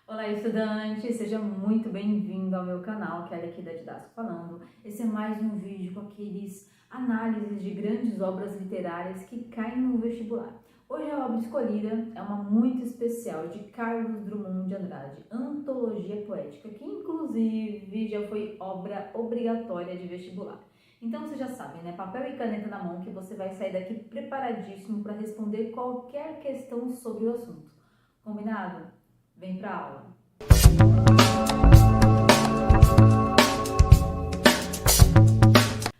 Olá, estudante! Seja muito bem-vindo ao meu canal, Kelly aqui da Didático falando. Esse é mais um vídeo com aqueles análises de grandes obras literárias que caem no vestibular. Hoje a obra escolhida é uma muito especial de Carlos Drummond de Andrade, Antologia Poética, que inclusive já foi obra obrigatória de vestibular. Então você já sabe, né? Papel e caneta na mão que você vai sair daqui preparadíssimo para responder qualquer questão sobre o assunto. Combinado? Vem pra aula!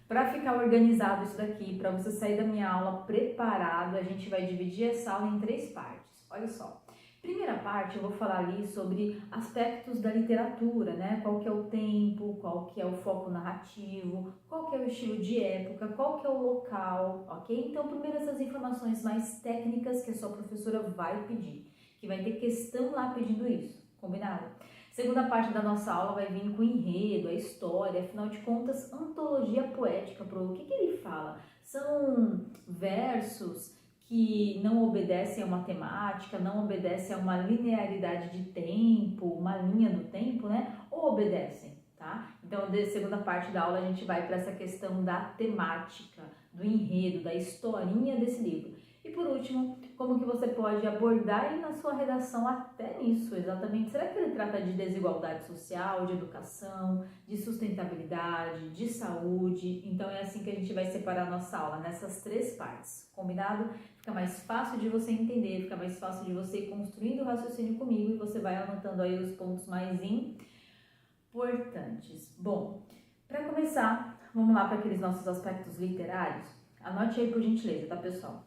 Para ficar organizado isso daqui, para você sair da minha aula preparado, a gente vai dividir essa aula em 3 partes. Olha só. Primeira parte eu vou falar ali sobre aspectos da literatura, né? Qual que é o tempo, qual que é o foco narrativo, qual que é o estilo de época, qual que é o local, ok? Então, primeiro essas informações mais técnicas que a sua professora vai pedir, que vai ter questão lá pedindo isso, combinado? Segunda parte da nossa aula vai vir com o enredo, a história, afinal de contas, antologia poética. O que ele fala? São versos que não obedecem a uma temática, não obedecem a uma linearidade de tempo, uma linha do tempo, né? Ou obedecem, tá? Então, da segunda parte da aula, a gente vai para essa questão da temática, do enredo, da historinha desse livro. E por último, como que você pode abordar aí na sua redação até nisso, exatamente. Será que ele trata de desigualdade social, de educação, de sustentabilidade, de saúde? Então é assim que a gente vai separar a nossa aula, nessas 3 partes, combinado? Fica mais fácil de você entender, fica mais fácil de você ir construindo o raciocínio comigo e você vai anotando aí os pontos mais importantes. Bom, para começar, vamos lá para aqueles nossos aspectos literários. Anote aí por gentileza, tá, pessoal?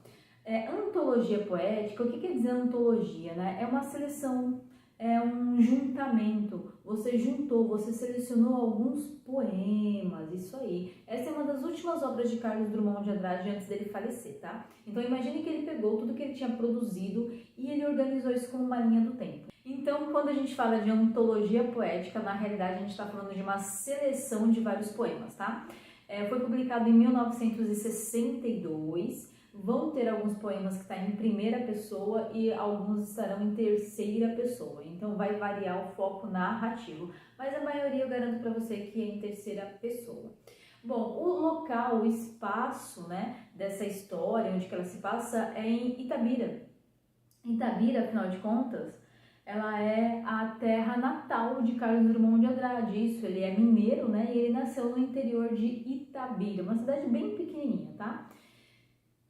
Antologia poética, o que quer dizer antologia, né? É uma seleção, é um juntamento. Você juntou, você selecionou alguns poemas, isso aí. Essa é uma das últimas obras de Carlos Drummond de Andrade antes dele falecer, tá? Então imagine que ele pegou tudo que ele tinha produzido e ele organizou isso como uma linha do tempo. Então, quando a gente fala de antologia poética, na realidade a gente está falando de uma seleção de vários poemas, tá? Foi publicado em 1962. Vão ter alguns poemas que estão em primeira pessoa e alguns estarão em terceira pessoa. Então vai variar o foco narrativo, mas a maioria eu garanto para você que é em terceira pessoa. Bom, o local, o espaço, né, dessa história, onde que ela se passa, é em Itabira. Itabira, afinal de contas, ela é a terra natal de Carlos Drummond de Andrade. Isso, ele é mineiro, né, e ele nasceu no interior de Itabira, uma cidade bem pequenininha, tá?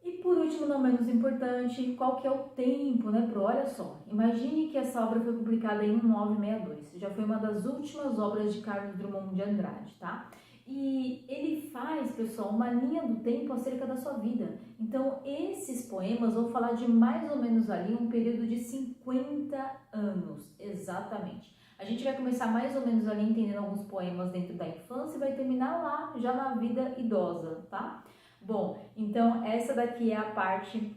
E por último, não menos importante, qual que é o tempo, né, Olha só, imagine que essa obra foi publicada em 1962, já foi uma das últimas obras de Carlos Drummond de Andrade, tá? E ele faz, pessoal, uma linha do tempo acerca da sua vida. Então, esses poemas vão falar de mais ou menos ali um período de 50 anos, exatamente. A gente vai começar mais ou menos ali entendendo alguns poemas dentro da infância e vai terminar lá, já na vida idosa, tá? Bom, então essa daqui é a parte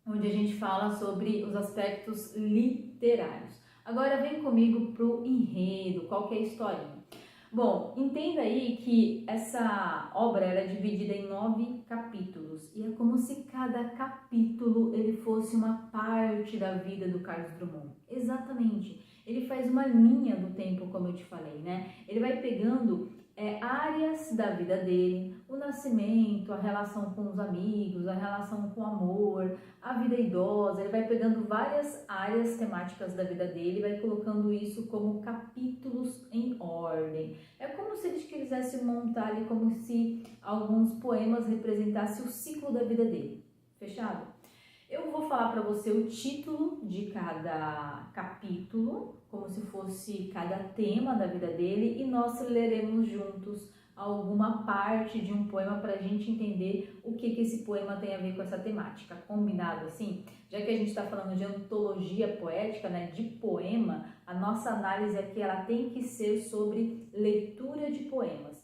onde a gente fala sobre os aspectos literários. Agora vem comigo pro enredo, qual que é a historinha? Bom, entenda aí que essa obra era dividida em 9 capítulos e é como se cada capítulo ele fosse uma parte da vida do Carlos Drummond. Exatamente. Ele faz uma linha do tempo, como eu te falei, né? Ele vai pegando áreas da vida dele, o nascimento, a relação com os amigos, a relação com o amor, a vida idosa. Ele vai pegando várias áreas temáticas da vida dele e vai colocando isso como capítulos em ordem. É como se ele quisesse montar ali como se alguns poemas representassem o ciclo da vida dele. Fechado? Eu vou falar para você o título de cada capítulo, como se fosse cada tema da vida dele, e nós leremos juntos alguma parte de um poema para a gente entender o que esse poema tem a ver com essa temática. Combinado assim? Já que a gente está falando de antologia poética, né, de poema, a nossa análise aqui ela tem que ser sobre leitura de poemas.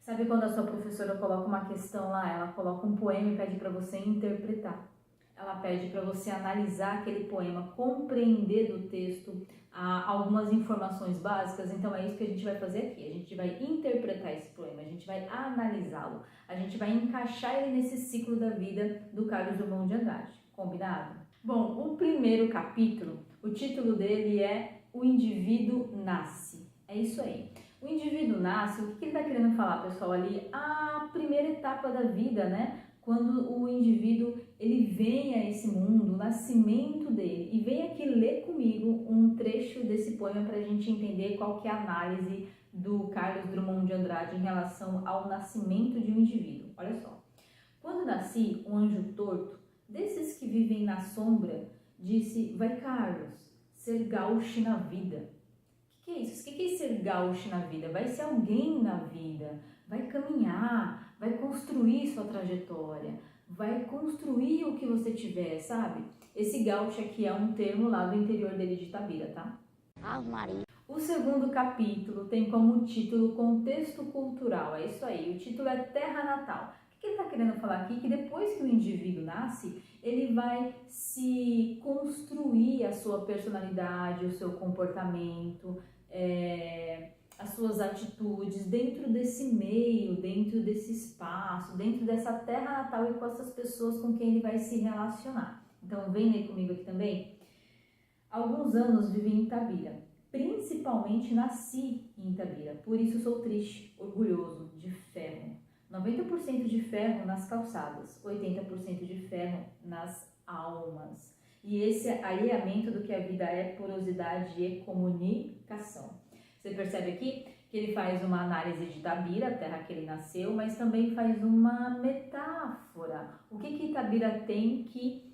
Sabe quando a sua professora coloca uma questão lá, ela coloca um poema e pede para você interpretar? Ela pede para você analisar aquele poema, compreender do texto algumas informações básicas. Então é isso que a gente vai fazer aqui. A gente vai interpretar esse poema, a gente vai analisá-lo, a gente vai encaixar ele nesse ciclo da vida do Carlos Drummond de Andrade. Combinado? Bom, o primeiro capítulo, o título dele é o indivíduo nasce. É isso aí. O indivíduo nasce, o que ele está querendo falar, pessoal, ali? A primeira etapa da vida, né? Quando o indivíduo ele vem a esse mundo, o nascimento dele. E vem aqui ler comigo um trecho desse poema para a gente entender qual que é a análise do Carlos Drummond de Andrade em relação ao nascimento de um indivíduo. Olha só. Quando nasci, um anjo torto, desses que vivem na sombra, disse: vai, Carlos, ser gaúcho na vida. O que é isso? O que é ser gaúcho na vida? Vai ser alguém na vida, vai caminhar, vai construir sua trajetória, vai construir o que você tiver, sabe? Esse gaúcho aqui é um termo lá do interior dele de Itabira, tá? Maria. O segundo capítulo tem como título Contexto Cultural, é isso aí, o título é Terra Natal. O que ele está querendo falar aqui? Que depois que o indivíduo nasce, ele vai se construir a sua personalidade, o seu comportamento, as suas atitudes dentro desse meio, dentro desse espaço, dentro dessa terra natal e com essas pessoas com quem ele vai se relacionar. Então vem ler comigo aqui também. Há alguns anos vivi em Itabira, principalmente nasci em Itabira, por isso sou triste, orgulhoso, de ferro. 90% de ferro nas calçadas, 80% de ferro nas almas. E esse alinhamento do que a vida é porosidade e comunicação. Você percebe aqui que ele faz uma análise de Itabira, a terra que ele nasceu, mas também faz uma metáfora. O que Itabira tem que,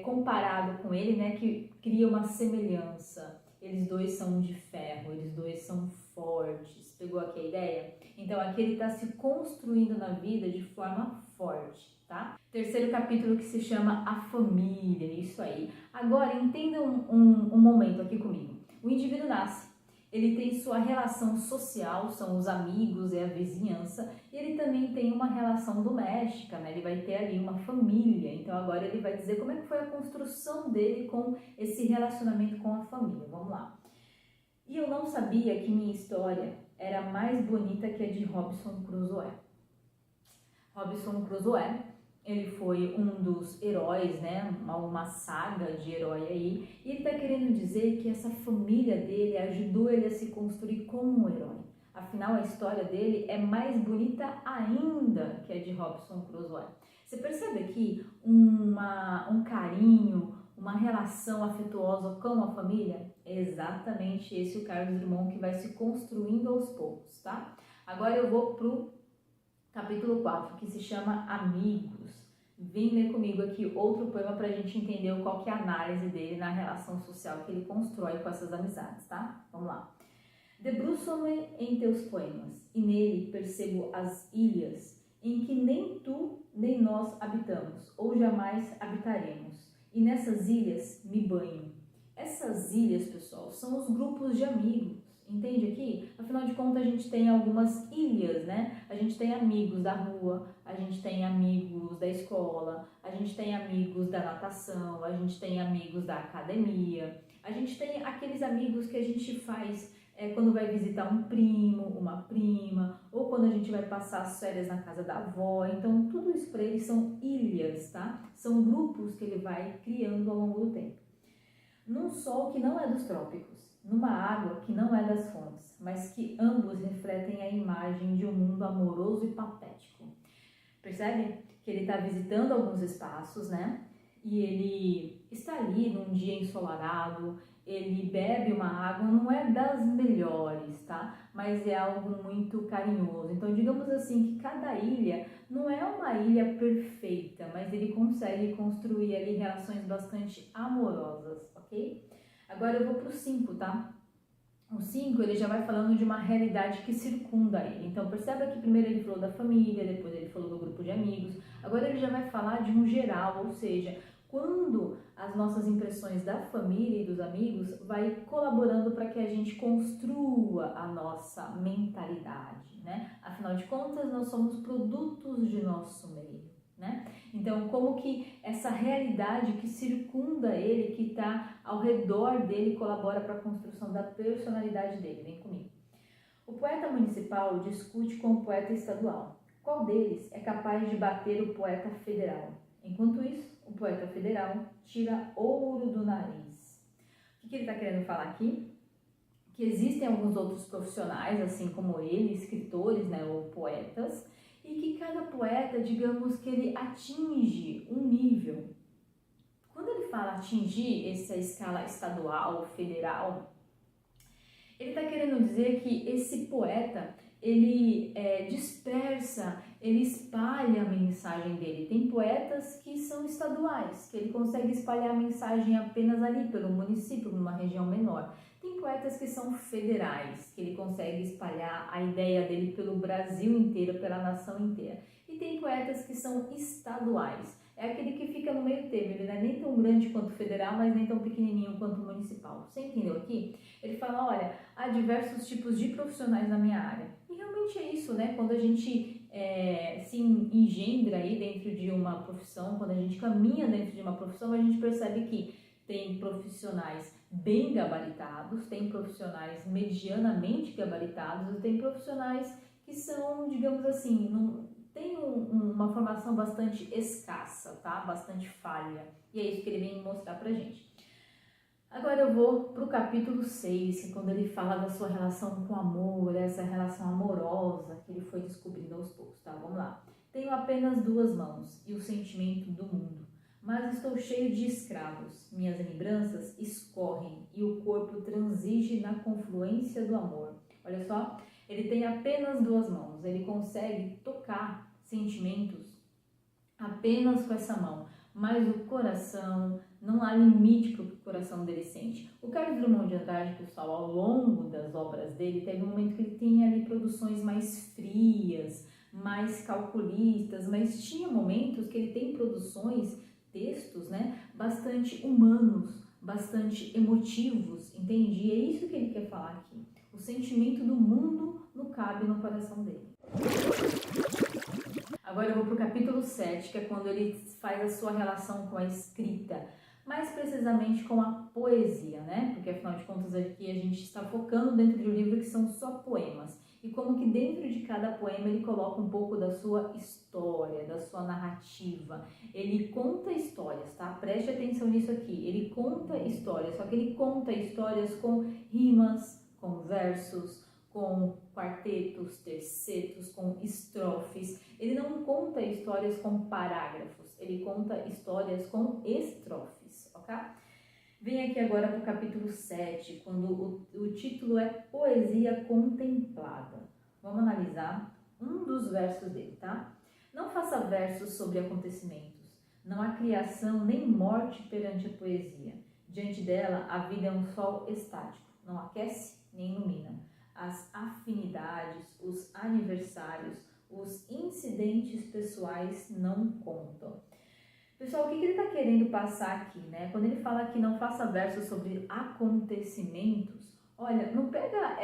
comparado com ele, né, que cria uma semelhança? Eles dois são de ferro, eles dois são fortes. Pegou aqui a ideia? Então aqui ele está se construindo na vida de forma forte. Tá? Terceiro capítulo que se chama A Família, isso aí. Agora entenda um momento aqui comigo. O indivíduo nasce, ele tem sua relação social, são os amigos, é a vizinhança, e ele também tem uma relação doméstica, né? Ele vai ter ali uma família, então agora ele vai dizer como é que foi a construção dele com esse relacionamento com a família. Vamos lá. E eu não sabia que minha história era mais bonita que a de Robinson Crusoe. Robinson Crusoe, ele foi um dos heróis, né, uma saga de herói aí, e ele está querendo dizer que essa família dele ajudou ele a se construir como um herói. Afinal, a história dele é mais bonita ainda que a de Robinson Crusoe. Você percebe aqui um carinho, uma relação afetuosa com a família? É exatamente esse o Carlos Drummond que vai se construindo aos poucos, tá? Agora eu vou pro capítulo 4, que se chama Amigos. Vem ler comigo aqui outro poema para a gente entender qual que é a análise dele na relação social que ele constrói com essas amizades, tá? Vamos lá. Debruço-me em teus poemas, e nele percebo as ilhas, em que nem tu nem nós habitamos, ou jamais habitaremos. E nessas ilhas me banho. Essas ilhas, pessoal, são os grupos de amigos. Entende aqui? Afinal de contas, a gente tem algumas ilhas, né? A gente tem amigos da rua, a gente tem amigos da escola, a gente tem amigos da natação, a gente tem amigos da academia, a gente tem aqueles amigos que a gente faz quando vai visitar um primo, uma prima, ou quando a gente vai passar as férias na casa da avó. Então, tudo isso para ele são ilhas, tá? São grupos que ele vai criando ao longo do tempo. Num sol que não é dos trópicos, numa água que não é das fontes, mas que ambos refletem a imagem de um mundo amoroso e patético. Percebe que ele está visitando alguns espaços, né? E ele está ali num dia ensolarado, ele bebe uma água, não é das melhores, tá? Mas é algo muito carinhoso. Então, digamos assim, que cada ilha não é uma ilha perfeita, mas ele consegue construir ali relações bastante amorosas, ok? Agora eu vou pro 5, tá? O 5, ele já vai falando de uma realidade que circunda ele. Então, perceba que primeiro ele falou da família, depois ele falou do grupo de amigos. Agora ele já vai falar de um geral, ou seja, quando as nossas impressões da família e dos amigos vai colaborando para que a gente construa a nossa mentalidade, né? Afinal de contas, nós somos produtos de nosso meio, né? Então, como que essa realidade que circunda ele, que está ao redor dele, colabora para a construção da personalidade dele? Vem comigo. O poeta municipal discute com o poeta estadual. Qual deles é capaz de bater o poeta federal? Enquanto isso, o poeta federal tira ouro do nariz. O que ele está querendo falar aqui? que existem alguns outros profissionais, assim como ele, escritores, né, ou poetas, e que cada poeta, digamos que ele atinge um nível. Quando ele fala atingir essa escala estadual, federal, ele está querendo dizer que esse poeta, ele dispersa, ele espalha a mensagem dele. Tem poetas que são estaduais, que ele consegue espalhar a mensagem apenas ali, pelo município, numa região menor. Tem poetas que são federais, que ele consegue espalhar a ideia dele pelo Brasil inteiro, pela nação inteira. E tem poetas que são estaduais. É aquele que fica no meio termo, ele não é nem tão grande quanto o federal, mas nem tão pequenininho quanto o municipal. Você entendeu aqui? Ele fala, olha, há diversos tipos de profissionais na minha área. E realmente é isso, né? Quando a gente se engendra aí dentro de uma profissão, quando a gente caminha dentro de uma profissão, a gente percebe que tem profissionais bem gabaritados, tem profissionais medianamente gabaritados e tem profissionais que são, digamos assim, tem uma formação bastante escassa, tá? Bastante falha. E é isso que ele vem mostrar pra gente. Agora eu vou pro capítulo 6, que é quando ele fala da sua relação com o amor, essa relação amorosa que ele foi descobrindo aos poucos, tá? Vamos lá. Tenho apenas 2 mãos e o sentimento do mundo, mas estou cheio de escravos. Minhas lembranças escorrem e o corpo transige na confluência do amor. Olha só, ele tem apenas 2 mãos, ele consegue tocar sentimentos apenas com essa mão, mas o coração, não há limite para o que o coração dele sente. O Carlos Drummond de Andrade, pessoal, ao longo das obras dele, teve um momento que ele tinha ali produções mais frias, mais calculistas, mas tinha momentos que ele tem produções, textos, né, bastante humanos, bastante emotivos, entende? E é isso que ele quer falar aqui. O sentimento do mundo não cabe no coração dele. Agora eu vou para o capítulo 7, que é quando ele faz a sua relação com a escrita, mais precisamente com a poesia, né? Porque afinal de contas aqui a gente está focando dentro de um livro que são só poemas. E como que dentro de cada poema ele coloca um pouco da sua história, da sua narrativa. Ele conta histórias, tá? Preste atenção nisso aqui. Ele conta histórias, só que ele conta histórias com rimas, com versos, com quartetos, tercetos, com estrofes. Ele não conta histórias com parágrafos, ele conta histórias com estrofes, ok? Vem aqui agora para o capítulo 7, quando o título é Poesia Contemplada. Vamos analisar um dos versos dele, tá? Não faça versos sobre acontecimentos. Não há criação nem morte perante a poesia. Diante dela, a vida é um sol estático. Não aquece nem ilumina. As afinidades, os aniversários, os incidentes pessoais não contam. Pessoal, o que ele está querendo passar aqui, né? Quando ele fala que não faça versos sobre acontecimentos, olha, não pega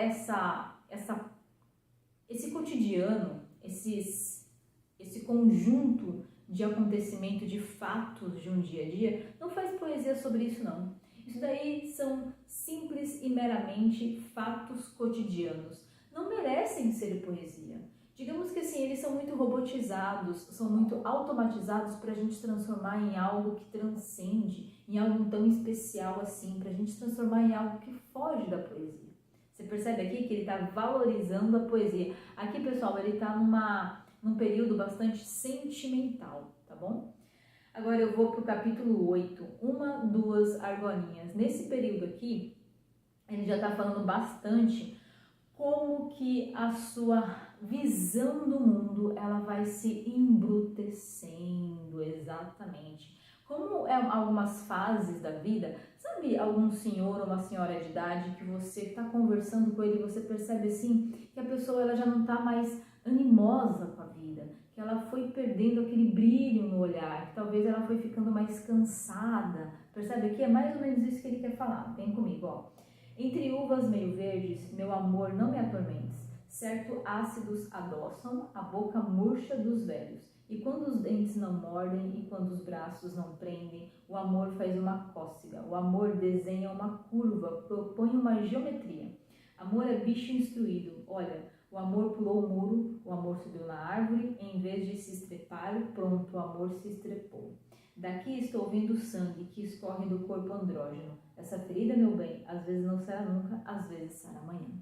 esse cotidiano, esse conjunto de acontecimento, de fatos de um dia a dia, não faz poesia sobre isso não. Isso daí são simples e meramente fatos cotidianos. Não merecem ser poesia. Digamos que assim, eles são muito robotizados, são muito automatizados para a gente transformar em algo que transcende, em algo tão especial assim, para a gente transformar em algo que foge da poesia. Você percebe aqui que ele está valorizando a poesia. Aqui, pessoal, ele está num período bastante sentimental, tá bom? Agora eu vou para o capítulo 8, 2 argolinhas. Nesse período aqui, ele já está falando bastante como que a sua visão do mundo ela vai se embrutecendo, exatamente. Como é algumas fases da vida, sabe algum senhor ou uma senhora de idade que você está conversando com ele e você percebe assim que a pessoa ela já não está mais animosa com a vida, que ela foi perdendo aquele brilho no olhar, que talvez ela foi ficando mais cansada. Percebe aqui? É mais ou menos isso que ele quer falar. Vem comigo, ó. Entre uvas meio verdes, meu amor, não me atormentes. Certo ácidos adoçam a boca murcha dos velhos. E quando os dentes não mordem e quando os braços não prendem, o amor faz uma cócega. O amor desenha uma curva, propõe uma geometria. Amor é bicho instruído. Olha, o amor pulou o muro, o amor subiu na árvore, em vez de se estrepar, pronto, o amor se estrepou. Daqui estou vendo sangue que escorre do corpo andrógeno. Essa ferida, meu bem, às vezes não será nunca, às vezes será amanhã.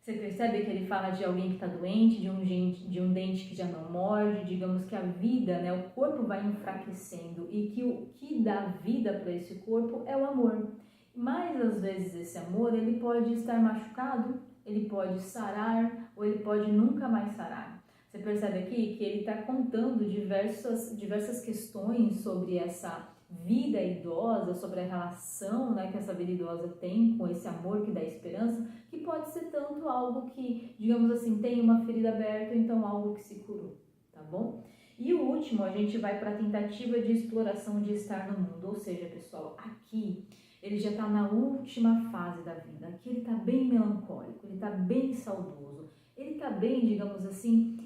Você percebe que ele fala de alguém que está doente, de um dente que já não morde, digamos que a vida, né, o corpo vai enfraquecendo e que o que dá vida para esse corpo é o amor. Mas às vezes esse amor ele pode estar machucado, ele pode sarar ou ele pode nunca mais sarar. Você percebe aqui que ele está contando diversas questões sobre essa vida idosa, sobre a relação, né, que essa vida idosa tem com esse amor que dá esperança, que pode ser tanto algo que, digamos assim, tem uma ferida aberta, então algo que se curou, tá bom? E o último, a gente vai para a tentativa de exploração de estar no mundo, ou seja, pessoal, aqui ele já está na última fase da vida, aqui ele está bem melancólico, ele está bem saudoso, ele está bem, digamos assim,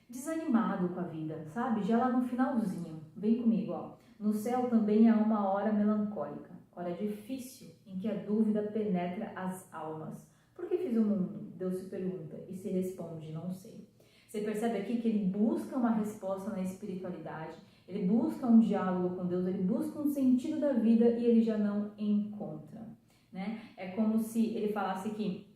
desanimado com a vida, sabe? Já lá no finalzinho, vem comigo, ó. No céu também há uma hora melancólica, hora difícil em que a dúvida penetra as almas. Por que fiz o mundo? Deus se pergunta e se responde, não sei. Você percebe aqui que ele busca uma resposta na espiritualidade, ele busca um diálogo com Deus, ele busca um sentido da vida e ele já não encontra, né? É como se ele falasse que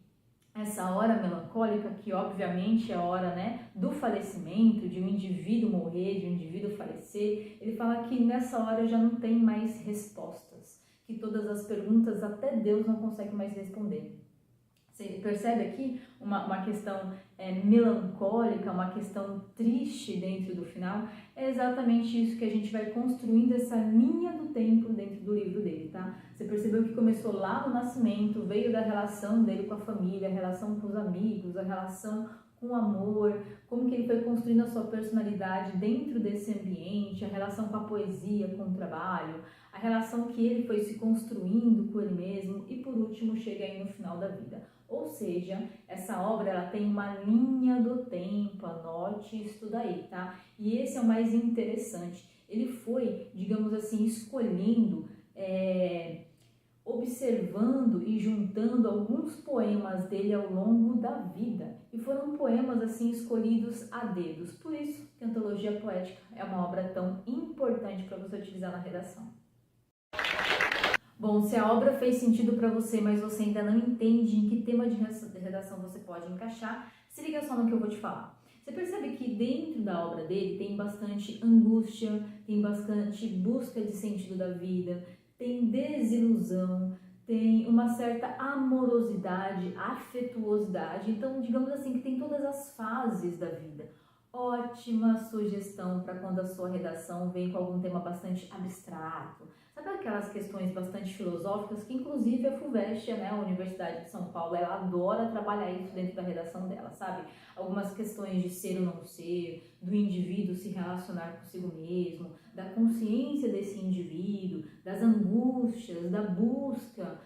essa hora melancólica, que obviamente é a hora, né, do falecimento, de um indivíduo morrer, de um indivíduo falecer, ele fala que nessa hora já não tem mais respostas, que todas as perguntas até Deus não consegue mais responder. Você percebe aqui uma questão melancólica, uma questão triste dentro do final? É exatamente isso que a gente vai construindo essa linha do tempo dentro do livro dele, tá? Você percebeu que começou lá no nascimento, veio da relação dele com a família, a relação com os amigos, a relação com o amor, como que ele foi construindo a sua personalidade dentro desse ambiente, a relação com a poesia, com o trabalho, a relação que ele foi se construindo com ele mesmo e por último chega aí no final da vida. Ou seja, essa obra ela tem uma linha do tempo, anote isso daí, tá? E esse é o mais interessante. Ele foi, digamos assim, escolhendo, observando e juntando alguns poemas dele ao longo da vida. E foram poemas assim escolhidos a dedos. Por isso que a antologia poética é uma obra tão importante para você utilizar na redação. Bom, se a obra fez sentido para você, mas você ainda não entende em que tema de redação você pode encaixar, se liga só no que eu vou te falar. Você percebe que dentro da obra dele tem bastante angústia, tem bastante busca de sentido da vida, tem desilusão, tem uma certa amorosidade, afetuosidade. Então, digamos assim, que tem todas as fases da vida. Ótima sugestão para quando a sua redação vem com algum tema bastante abstrato. Sabe aquelas questões bastante filosóficas que inclusive a FUVEST, né, a Universidade de São Paulo, ela adora trabalhar isso dentro da redação dela, sabe? Algumas questões de ser ou não ser, do indivíduo se relacionar consigo mesmo, da consciência desse indivíduo, das angústias, da busca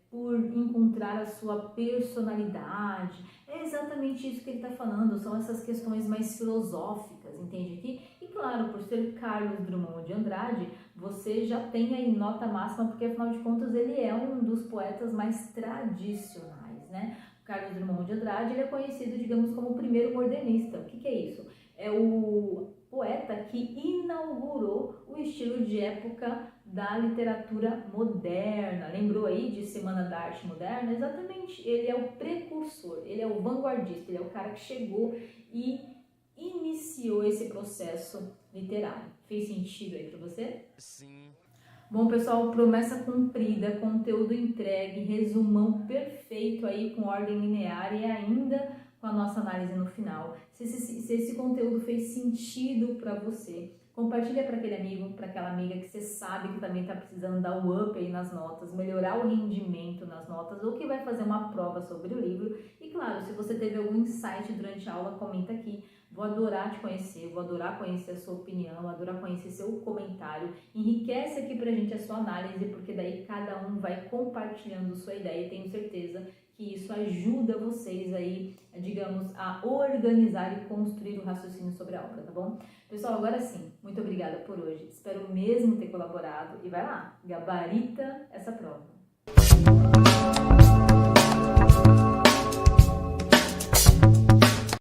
por encontrar a sua personalidade. É exatamente isso que ele está falando, são essas questões mais filosóficas, entende aqui? E claro, por ser Carlos Drummond de Andrade, você já tem aí nota máxima, porque afinal de contas ele é um dos poetas mais tradicionais, né? O Carlos Drummond de Andrade, ele é conhecido, digamos, como o primeiro modernista. O que é isso? É o poeta que inaugurou o estilo de época da literatura moderna. Lembrou aí de Semana da Arte Moderna? Exatamente, ele é o precursor, ele é o vanguardista, ele é o cara que chegou e iniciou esse processo literário. Fez sentido aí para você? Sim. Bom, pessoal, promessa cumprida, conteúdo entregue, resumão perfeito aí com ordem linear e ainda com a nossa análise no final. Se esse conteúdo fez sentido para você, compartilha para aquele amigo, para aquela amiga que você sabe que também está precisando dar um up aí nas notas, melhorar o rendimento nas notas ou que vai fazer uma prova sobre o livro. E claro, se você teve algum insight durante a aula, comenta aqui. Vou adorar te conhecer, vou adorar conhecer a sua opinião, vou adorar conhecer seu comentário. Enriquece aqui pra gente a sua análise, porque daí cada um vai compartilhando sua ideia e tenho certeza que isso ajuda vocês aí, digamos, a organizar e construir o raciocínio sobre a obra, tá bom? Pessoal, agora sim, muito obrigada por hoje. Espero mesmo ter colaborado e vai lá, gabarita essa prova.